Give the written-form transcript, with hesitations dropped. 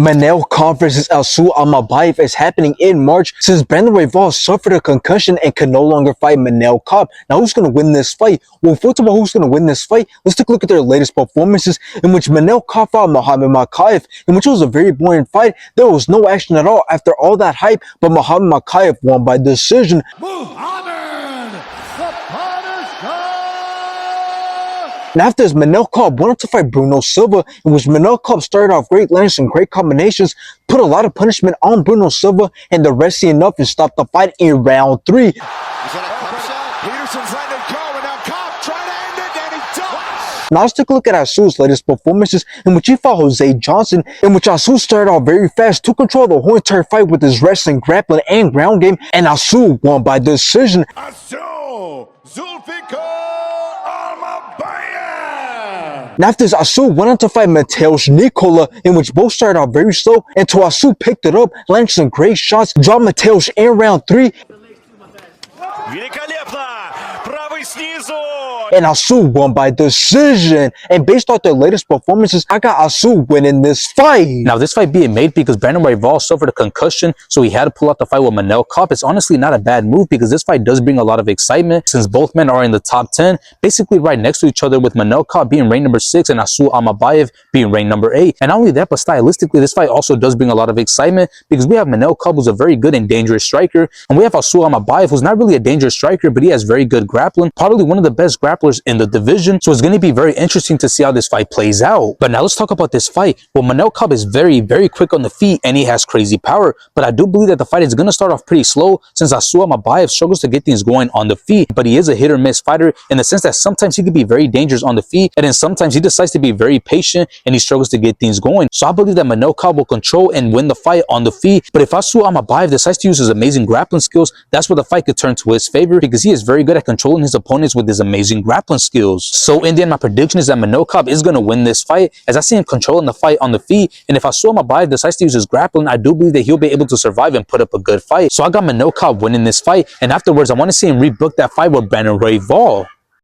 Manel Kape versus Asu Almabayev is happening in March since Brandon Royval suffered a concussion and can no longer fight Manel Kape. Now, who's going to win this fight? Well, first of all, who's going to win this fight? Let's take a look at their latest performances, in which Manel Kape fought Manel Kape, in which it was a very boring fight. There was no action at all after all that hype, but Manel Kape won by decision. And after this, Manel Kape went on to fight Bruno Silva, in which Manel Kape started off great, landing some great combinations, put a lot of punishment on Bruno Silva, and the rest enough and stopped the fight in round 3. Is that a cup shot? Peterson's letting it go, and now Kape trying to end it, and he does! Now let's take a look at Asu's latest performances, in which he fought Jose Johnson, in which Asu started off very fast, took control of the whole entire fight with his wrestling, grappling, and ground game, and Asu won by decision. Asu Almabayev! And after this, Asu went on to fight Mateusz, in which both started out very slow until Asu picked it up, landed some great shots, dropped Mateusz in round 3. And Asu won by decision. And based off their latest performances, I got Asu winning this fight. Now, this fight being made because Brandon Royval suffered a concussion, so he had to pull out the fight with Manel Kape. It's honestly not a bad move because this fight does bring a lot of excitement since both men are in the top 10, basically right next to each other, with Manel Kape being ranked number 6 and Asu Almabayev being ranked number 8. And not only that, but stylistically, this fight also does bring a lot of excitement because we have Manel Kape, who's a very good and dangerous striker, and we have Asu Almabayev, who's not really a dangerous striker, but he has very good grappling, probably one of the best grapplers in the division. So it's going to be very interesting to see how this fight plays out. But now let's talk about this fight. Well, Manel Kape is very, very quick on the feet and he has crazy power, but I do believe that the fight is going to start off pretty slow since Asu Almabayev struggles to get things going on the feet, but he is a hit or miss fighter in the sense that sometimes he could be very dangerous on the feet, and then sometimes he decides to be very patient and he struggles to get things going. So I believe that Manel Kape will control and win the fight on the feet, but if Asu Almabayev decides to use his amazing grappling skills, that's where the fight could turn to his favor because he is very good at controlling his opponents with his amazing grappling skills. So in the end, my prediction is that Manel Kape is going to win this fight, as I see him controlling the fight on the feet, and if Asu Almabayev decides to use his grappling, I do believe that he'll be able to survive and put up a good fight. So I got Manel Kape winning this fight, and afterwards I want to see him rebook that fight with Brandon Royval.